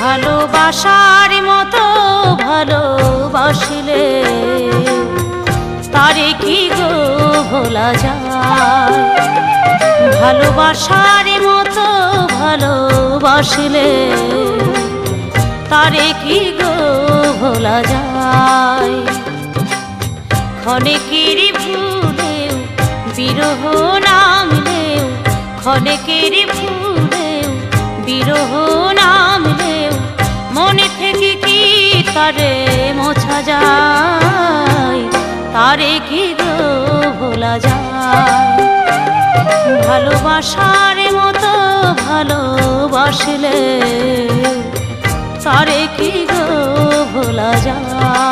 ভালোবাসার মতো ভালোবাসলে তারে কি গো ভোলা যায়। ভালোবাসার মতো ভালোবাসলে তারে কি গো ভোলা যায়। ক্ষণেকের ভুলেও বিরহ নামলেও, ক্ষণেকের ভুলেও বিরহ নামলেও মনে থেকে কি তারে মোছা যায়। তারে কি গো ভোলা যায়। ভালোবাসার মতো ভালোবাসলে তারে কি গো ভোলা যায়।